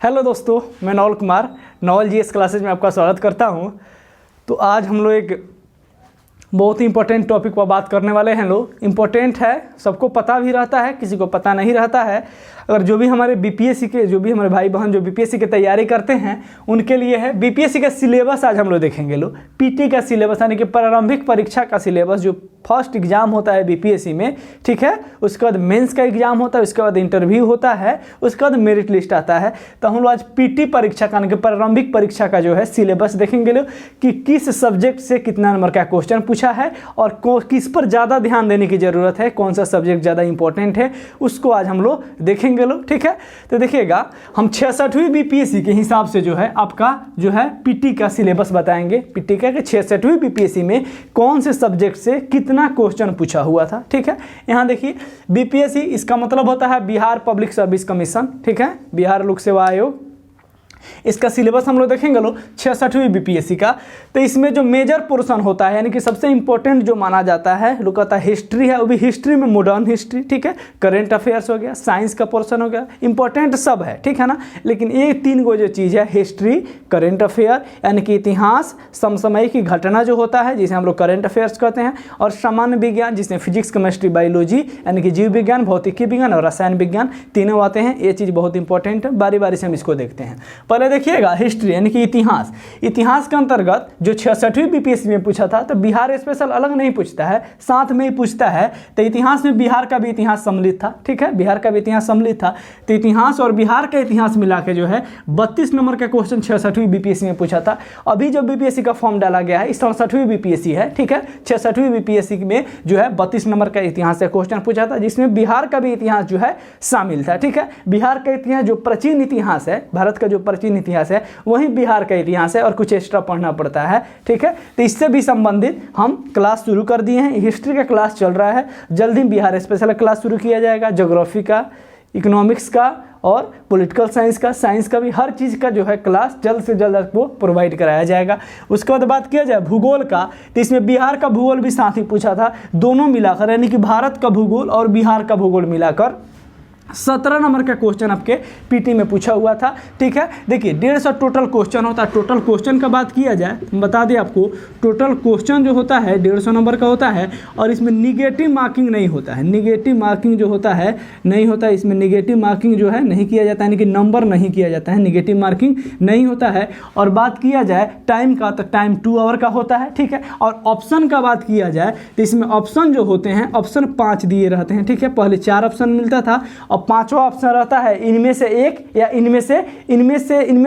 Hello दोस्तों, मैं Naval Kumar Naval GS classes में आपका स्वागत करता हूं। तो आज हम लोग एक बहुत ही इंपॉर्टेंट टॉपिक पर बात करने वाले हैं। लोग इम्पोर्टेंट है, सबको पता भी रहता है, किसी को पता नहीं रहता है। अगर जो भी हमारे बीपीएससी के हमारे भाई बहन जो बीपीएससी की तैयारी करते हैं उनके लिए है। बीपीएससी का सिलेबस आज हम लोग देखेंगे। लोग पीटी का सिलेबस यानी कि प्रारंभिक परीक्षा का सिलेबस, जो फर्स्ट एग्जाम होता है बीपीएससी में, ठीक है। उसके बाद मेंस का एग्जाम होता है, उसके बाद इंटरव्यू होता है, उसके बाद मेरिट लिस्ट आता है। तो हम लोग आज पीटी परीक्षा का यानी कि प्रारंभिक परीक्षा का जो है सिलेबस देखेंगे लोग कि किस सब्जेक्ट से कितना नंबर का क्वेश्चन पूछा है और किस पर ज़्यादा ध्यान देने की ज़रूरत है, कौन सा सब्जेक्ट ज़्यादा इंपॉर्टेंट है, उसको आज हम लोग देखेंगे लोग, ठीक है। तो देखिएगा, हम 66वीं बीपीएससी के हिसाब से जो है आपका जो है पीटी का सिलेबस बताएंगे। पीटी का 66वीं बीपीएससी में कौन से सब्जेक्ट से कितना क्वेश्चन पूछा हुआ था, ठीक है। यहाँ देखिए, बीपीएससी इसका मतलब होता है बिहार पब्लिक सर्विस कमीशन, ठीक है, बिहार लोक सेवा आयोग। इसका सिलेबस हम लोग देखेंगे लोग 66वीं बीपीएससी का। तो इसमें जो मेजर पोर्शन होता है यानी कि सबसे इंपॉर्टेंट जो माना जाता है लोग कहता है हिस्ट्री है, वो भी हिस्ट्री में मॉडर्न हिस्ट्री, ठीक है, करेंट अफेयर्स हो गया, साइंस का पोर्शन हो गया, इंपॉर्टेंट सब है, ठीक है ना। लेकिन ये तीन को जो चीज़ है, हिस्ट्री, करेंट अफेयर यानी कि इतिहास, समसामयिक की घटना जो होता है जिसे हम लोग करेंट अफेयर्स कहते हैं, और सामान्य विज्ञान जिसमें फिजिक्स, केमिस्ट्री, बायोलॉजी यानी कि जीव विज्ञान, भौतिकी विज्ञान और रसायन विज्ञान तीनों आते हैं। ये चीज़ बहुत इंपॉर्टेंट है, बारी बारी से हम इसको देखते हैं। पहले देखिएगा हिस्ट्री यानी कि इतिहास। इतिहास के अंतर्गत जो 66वीं बीपीएससी में पूछा था, तो बिहार स्पेशल अलग नहीं पूछता है, साथ में ही पूछता है। तो इतिहास में बिहार का भी इतिहास सम्मिलित था, ठीक है, बिहार का भी इतिहास सम्मिलित था। तो इतिहास और बिहार का इतिहास मिला के जो है 32 नंबर का क्वेश्चन 66वीं बीपीएससी में पूछा था। अभी जो बीपीएससी का फॉर्म डाला गया है 67वीं बीपीएससी है, ठीक है। 66वीं बीपीएससी में जो है 32 नंबर का इतिहास का क्वेश्चन पूछा था, जिसमें बिहार का भी इतिहास जो है शामिल था, ठीक है। बिहार का इतिहास जो प्राचीन इतिहास है, भारत का जो प्राचीन इतिहास है वही बिहार का इतिहास है और कुछ एक्स्ट्रा पढ़ना पड़ता है, ठीक है। तो इससे भी संबंधित हम क्लास शुरू कर दिए हैं। हिस्ट्री का क्लास चल रहा है, जल्दी बिहार स्पेशल क्लास शुरू किया जाएगा। ज्योग्राफी का, इकोनॉमिक्स का और पॉलिटिकल साइंस का भी, हर चीज़ का जो है क्लास जल्द से जल्द आपको प्रोवाइड कराया जाएगा। उसके बाद बात किया जाए भूगोल का, तो इसमें बिहार का भूगोल भी साथ ही पूछा था। दोनों मिलाकर यानी कि भारत का भूगोल और बिहार का भूगोल मिलाकर 17 नंबर का क्वेश्चन आपके पीटी में पूछा हुआ था, ठीक है। देखिए 150 टोटल क्वेश्चन होता है। टोटल क्वेश्चन का बात किया जाए, बता दें आपको, टोटल क्वेश्चन जो होता है 150 नंबर का होता है और इसमें निगेटिव मार्किंग नहीं होता है। निगेटिव मार्किंग जो होता है नहीं होता है, इसमें निगेटिव मार्किंग जो है नहीं किया जाता है, यानी कि नंबर नहीं किया जाता है, निगेटिव मार्किंग नहीं होता है। और बात किया जाए टाइम का, तो टाइम 2 आवर का होता है, ठीक है। और ऑप्शन का बात किया जाए तो इसमें ऑप्शन जो होते हैं, ऑप्शन 5 दिए रहते हैं, ठीक है। पहले 4 ऑप्शन मिलता था और 5वां ऑप्शन रहता है इनमें से एक या इनमें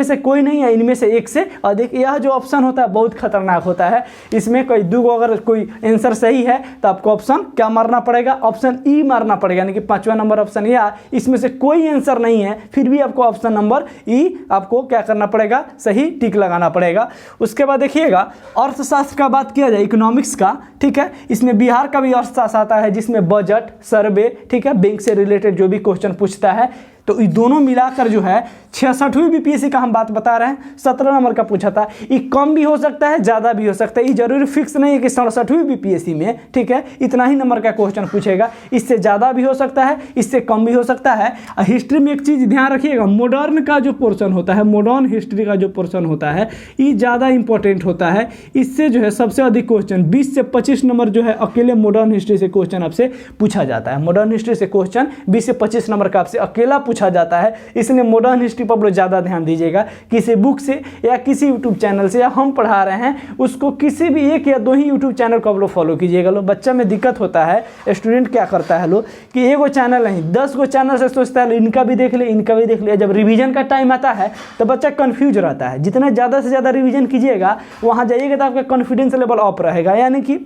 से कोई नहीं है, इनमें से एक से अधिक। यह जो ऑप्शन होता है बहुत खतरनाक होता है। इसमें कोई दो अगर कोई आंसर सही है तो आपको ऑप्शन क्या मारना पड़ेगा, ऑप्शन ई मारना पड़ेगा, यानी कि 5वां नंबर ऑप्शन, या इसमें से कोई आंसर नहीं है फिर भी आपको ऑप्शन नंबर ई आपको क्या करना पड़ेगा, सही टिक लगाना पड़ेगा। उसके बाद देखिएगा अर्थशास्त्र का बात किया जाए, इकोनॉमिक्स का, ठीक है। इसमें बिहार का भी अर्थशास्त्र आता है जिसमें बजट, सर्वे, ठीक है, बैंक से रिलेटेड जो भी क्वेश्चन पूछता है। तो ये दोनों मिलाकर जो है 66वीं बीपीएससी का हम बात बता रहे हैं, 17 नंबर का पूछा था। ये कम भी हो सकता है, ज़्यादा भी हो सकता है, ये जरूरी फिक्स नहीं है कि 67वीं बीपीएससी में, ठीक है, इतना ही नंबर का क्वेश्चन पूछेगा। इससे ज़्यादा भी हो सकता है, इससे कम भी हो सकता है। हिस्ट्री में एक चीज़ ध्यान रखिएगा, मॉडर्न का जो पोर्शन होता है, मॉडर्न हिस्ट्री का जो पोर्शन होता है, ये ज़्यादा इंपॉर्टेंट होता है। इससे जो है सबसे अधिक क्वेश्चन 20 से 25 नंबर जो है अकेले मॉडर्न हिस्ट्री से क्वेश्चन आपसे पूछा जाता है। मॉडर्न हिस्ट्री से क्वेश्चन 20 से 25 नंबर का आपसे अकेला पूछा जाता है। इसलिए मॉडर्न हिस्ट्री पर ज़्यादा ध्यान दीजिएगा। किसी बुक से या किसी यूट्यूब चैनल से, या हम पढ़ा रहे हैं उसको, किसी भी एक या दो ही यूट्यूब चैनल को आप लोग फॉलो कीजिएगा। लो बच्चा में दिक्कत होता है, स्टूडेंट क्या करता है लोग कि एगो चैनल नहीं 10 गो चैनल से सोचता है इनका भी देख ले, इनका भी देख ले। जब रिवीजन का टाइम आता है तो बच्चा कंफ्यूज रहता है। जितना ज़्यादा से ज़्यादा रिवीजन कीजिएगा वहाँ जाइएगा तो आपका कॉन्फिडेंस लेवल अप रहेगा, यानी कि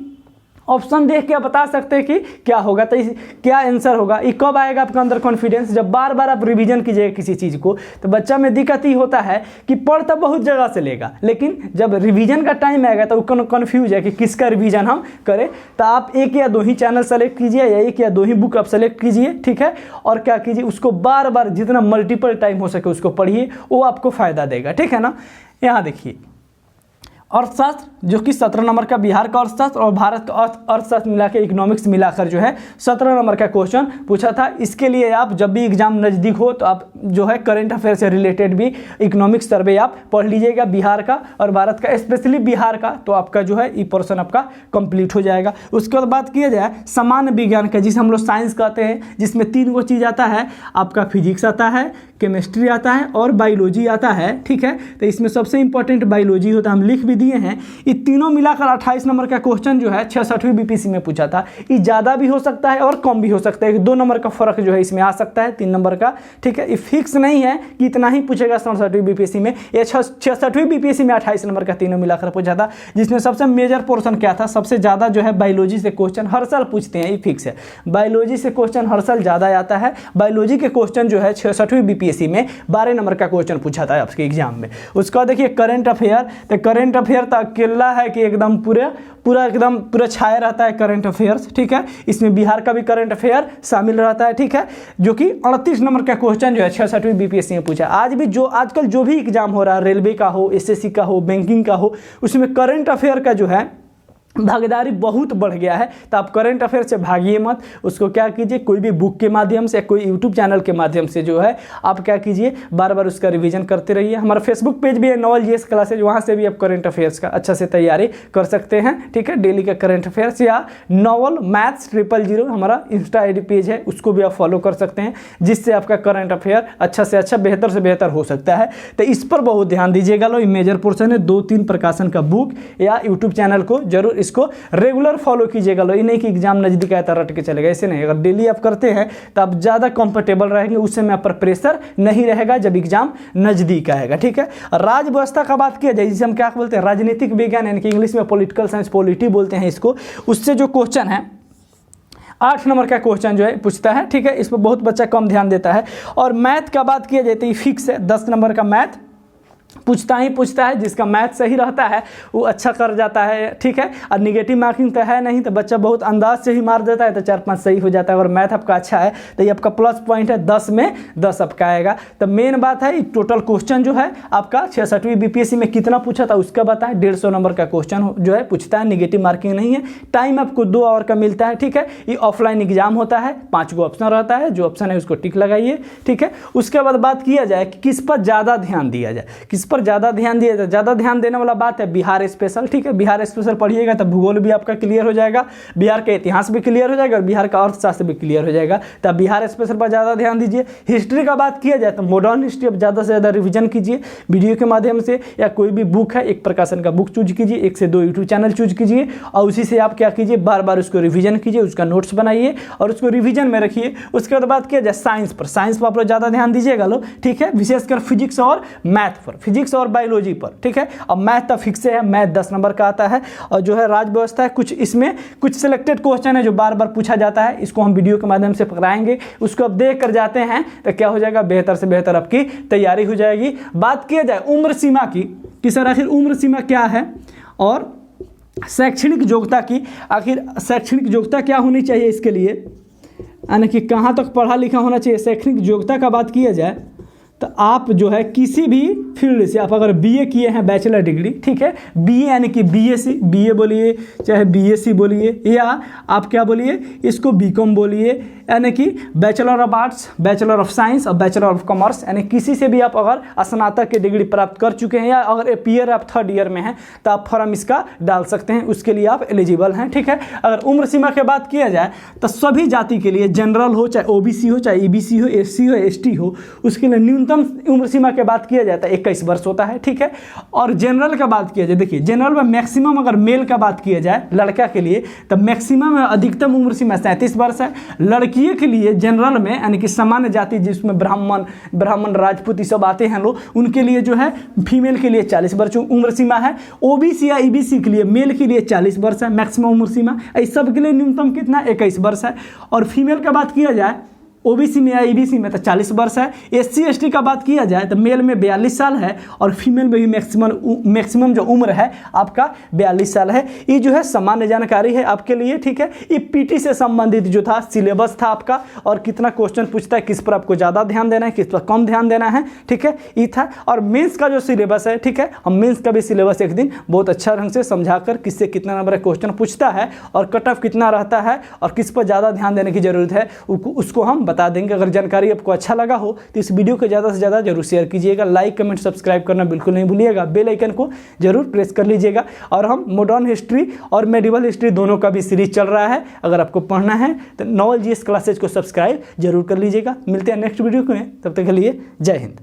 ऑप्शन देख के आप बता सकते हैं कि क्या होगा, तो क्या आंसर होगा। ये कब आएगा आपके अंदर कॉन्फिडेंस, जब बार बार आप रिवीजन कीजिएगा किसी चीज़ को। तो बच्चा में दिक्कत ही होता है कि पढ़ तो बहुत जगह से लेगा, लेकिन जब रिवीजन का टाइम आएगा तो वो कन्फ्यूज है कि किसका रिवीजन हम करें। तो आप एक या दो ही चैनल सेलेक्ट कीजिए या एक या दो ही बुक आप सेलेक्ट कीजिए, ठीक है। और क्या कीजिए, उसको बार बार जितना मल्टीपल टाइम हो सके उसको पढ़िए, वो आपको फ़ायदा देगा, ठीक है ना। यहाँ देखिए अर्थशास्त्र जो कि 17 नंबर का बिहार का अर्थशास्त्र और भारत का अर्थशास्त्र मिला के इकोनॉमिक्स मिलाकर जो है 17 नंबर का क्वेश्चन पूछा था। इसके लिए आप जब भी एग्जाम नज़दीक हो तो आप जो है करंट अफेयर से रिलेटेड भी इकोनॉमिक्स सर्वे आप पढ़ लीजिएगा, बिहार का और भारत का, स्पेशली बिहार का, तो आपका जो है ये पोर्शन आपका कंप्लीट हो जाएगा। उसके बाद बात किया जाए सामान्य विज्ञान का, जिसे हम लोग साइंस कहते हैं, जिसमें 3 गो चीज़ आता है, आपका फिजिक्स आता है, केमिस्ट्री आता है और बायोलॉजी आता है। ठीक है, तो इसमें सबसे इंपॉर्टेंट बायोलॉजी होता है, हम लिख भी दिए हैं। ये तीनों मिलाकर 28 नंबर का क्वेश्चन जो है 66वीं बीपीएससी में पूछा था। ये ज़्यादा भी हो सकता है और कम भी हो सकता है, 2 नंबर का फर्क जो है इसमें आ सकता है 3 नंबर का। ठीक है, ये फिक्स नहीं है कि इतना ही पूछेगा 67वीं बीपीएससी में। ये 66वीं बीपीएससी में 28 नंबर का तीनों मिलाकर पूछा था, जिसमें सबसे मेजर पोर्शन क्या था, सबसे ज़्यादा जो है बायोलॉजी से क्वेश्चन हर साल पूछते हैं, ये फिक्स है। बायोलॉजी से क्वेश्चन हर साल ज़्यादा आता है। बायोलॉजी के क्वेश्चन जो है 66वीं बीपीएससी में 12 नंबर का क्वेश्चन पूछा था आपके एग्जाम में। उसका देखिए करंट अफेयर, तो करंट अफेयर तो अकेला है कि एकदम पूरा छाया रहता है करंट अफेयर्स। ठीक है, इसमें बिहार का भी करंट अफेयर शामिल रहता है। ठीक है, जो कि 38 नंबर का क्वेश्चन जो है 66वीं बीपीएससी में पूछा। आजकल जो भी एग्जाम हो रहा है, रेलवे का हो, एसएससी का हो, बैंकिंग का हो, उसमें करंट अफेयर का जो है भागीदारी बहुत बढ़ गया है। तो आप करंट अफेयर से भागिए मत, उसको क्या कीजिए, कोई भी बुक के माध्यम से, कोई यूट्यूब चैनल के माध्यम से जो है आप क्या कीजिए, बार बार उसका रिवीजन करते रहिए। हमारा फेसबुक पेज भी है नॉवल जीएस क्लासेज, वहाँ से भी आप करंट अफेयर्स का अच्छा से तैयारी कर सकते हैं। ठीक है, डेली का करंट अफेयर्स या नॉवल मैथ्स 000 हमारा इंस्टा आईडी पेज है, उसको भी आप फॉलो कर सकते हैं, जिससे आपका करंट अफेयर अच्छा से अच्छा, बेहतर से बेहतर हो सकता है। तो इस पर बहुत ध्यान दीजिएगा। लो, ये मेजर पोर्शन है, 2-3 प्रकाशन का बुक या यूट्यूब चैनल को जरूर इसको रेगुलर फॉलो कीजिएगा। लो, ये नहीं कि एग्जाम नजदीक आया तो रट के चलेगा, ऐसे नहीं। अगर डेली आप करते हैं तो आप ज़्यादा कंफर्टेबल रहेंगे, उससे में आप पर प्रेशर नहीं रहेगा जब एग्जाम नजदीक आएगा। ठीक है, राज्य व्यवस्था का बात किया जाए, जिसे हम क्या बोलते हैं, राजनीतिक विज्ञान, यानी कि इंग्लिश में पॉलिटिकल साइंस, पॉलिटी बोलते हैं इसको। उससे जो क्वेश्चन है 8 नंबर का क्वेश्चन जो है पूछता है। ठीक है, इस पर बहुत बच्चा कम ध्यान देता है। और मैथ का बात किया जाए तो ये फिक्स है, 10 नंबर का मैथ पूछता है। जिसका मैथ सही रहता है वो अच्छा कर जाता है। ठीक है, और निगेटिव मार्किंग तो है नहीं, तो बच्चा बहुत अंदाज से ही मार देता है, तो 4-5 सही हो जाता है। और मैथ आपका अच्छा है तो ये आपका प्लस पॉइंट है, 10 में 10 आपका आएगा। तो मेन बात है टोटल क्वेश्चन जो है आपका 66वीं बीपीएससी में कितना पूछा था उसका बताएं। 150 नंबर का क्वेश्चन जो है पूछता है, निगेटिव मार्किंग नहीं है। टाइम आपको 2 आवर का मिलता है। ठीक है, ये ऑफलाइन एग्जाम होता है, 5 गो ऑप्शन रहता है, जो ऑप्शन है उसको टिक लगाइए। ठीक है, उसके बाद बात किया जाए कि किस पर ज़्यादा ध्यान दिया जाए, किस पर ज़्यादा ध्यान दिया जाए। ज़्यादा ध्यान देने वाला बात है बिहार स्पेशल। ठीक है, बिहार स्पेशल पढ़िएगा तो भूगोल भी आपका क्लियर हो जाएगा, बिहार का इतिहास भी क्लियर हो जाएगा और बिहार का अर्थशास्त्र भी क्लियर हो जाएगा। तो बिहार स्पेशल पर ज़्यादा ध्यान दीजिए। हिस्ट्री का बात किया जाए तो मॉडर्न हिस्ट्री अब ज़्यादा से ज़्यादा रिविजन कीजिए, वीडियो के माध्यम से, या कोई भी बुक है, एक प्रकाशन का बुक चूज कीजिए, 1 से 2 यूट्यूब चैनल चूज कीजिए, और उसी से आप क्या कीजिए, बार बार उसको रिविजन कीजिए, उसका नोट्स बनाइए और उसको रिविजन में रखिए। उसके बाद बात किया जाए साइंस पर आप लोग ज़्यादा ध्यान दीजिएगा लो। ठीक है, विशेषकर फिजिक्स और मैथ पर, फिजिक्स और बायोलॉजी पर। ठीक है, अब मैथ तो फिक्स है, मैथ 10 नंबर का आता है। और जो है राज्य व्यवस्था है, कुछ इसमें कुछ सिलेक्टेड क्वेश्चन है जो बार बार पूछा जाता है, इसको हम वीडियो के माध्यम से पकड़ाएंगे, उसको अब देख कर जाते हैं तो क्या हो जाएगा, बेहतर से बेहतर आपकी तैयारी हो जाएगी। बात किया जाए उम्र सीमा की कि सर आखिर उम्र सीमा क्या है, और शैक्षणिक योग्यता की, आखिर शैक्षणिक योग्यता क्या होनी चाहिए इसके लिए, यानी कि कहाँ तक पढ़ा लिखा होना चाहिए। शैक्षणिक योग्यता का बात किया जाए तो आप जो है किसी भी फील्ड से, आप अगर बीए किए हैं, बैचलर डिग्री, ठीक है, बीए यानी कि बीएससी, बीए बोलिए चाहे बीएससी बोलिए, या आप क्या बोलिए इसको बीकॉम बोलिए, यानी कि bachelor of arts, bachelor of science और बैचलर ऑफ कॉमर्स, यानी किसी से भी आप अगर स्नातक की डिग्री प्राप्त कर चुके हैं या अगर पीयर आप 3rd ईयर में हैं तो आप फॉर्म इसका डाल सकते हैं, उसके लिए आप एलिजिबल हैं। ठीक है, अगर उम्र सीमा की बात किया जाए तो सभी जाति के लिए, जनरल हो चाहे ओबीसी हो चाहे ईबीसी हो, एससी हो, एसटी हो, उसके लिए न्यूनतम उम्र सीमा की बात किया जाता है 21 वर्ष होता है। ठीक है, और जनरल का बात किया जाए, देखिए जनरल में मैक्सिमम अगर मेल का बात किया जाए लड़का के लिए तो मैक्सिमम अधिकतम उम्र सीमा 37 वर्ष है। लड़की के लिए जनरल में यानी कि सामान्य जाति जिसमें ब्राह्मण राजपूत ये सब आते हैं लोग, उनके लिए जो है फीमेल के लिए 40 वर्ष उम्र सीमा है। ओबीसी या ईबीसी के लिए मेल के लिए 40 वर्ष है मैक्सिमम उम्र सीमा। इस सब के लिए न्यूनतम कितना 21 वर्ष है। और फीमेल का बात किया जाए ओबीसी में या ईबीसी में तो 40 वर्ष है। एससी एसटी का बात किया जाए तो मेल में 42 साल है और फीमेल में भी मैक्सिमम जो उम्र है आपका 42 साल है। ये जो है सामान्य जानकारी है आपके लिए, ठीक है। ये पीटी से संबंधित जो था सिलेबस था आपका, और कितना क्वेश्चन पूछता है, किस पर आपको ज़्यादा ध्यान देना है, किस पर कम ध्यान देना है, ठीक है, ये था। और मेंस का जो सिलेबस है, ठीक है, हम मेंस का भी सिलेबस एक दिन बहुत अच्छा ढंग से समझाकर किससे कितना नंबर क्वेश्चन पूछता है और कट ऑफ कितना रहता है और किस पर ज़्यादा ध्यान देने की जरूरत है उसको हम बता देंगे। अगर जानकारी आपको अच्छा लगा हो तो इस वीडियो को ज़्यादा से ज़्यादा जरूर शेयर कीजिएगा, लाइक कमेंट सब्सक्राइब करना बिल्कुल नहीं भूलिएगा, बेल आइकन को जरूर प्रेस कर लीजिएगा। और हम मॉडर्न हिस्ट्री और मेडिवल हिस्ट्री दोनों का भी सीरीज चल रहा है, अगर आपको पढ़ना है तो नॉलेज जीएस क्लासेज को सब्सक्राइब जरूर कर लीजिएगा। मिलते हैं नेक्स्ट वीडियो में, तब तक के लिए जय हिंद।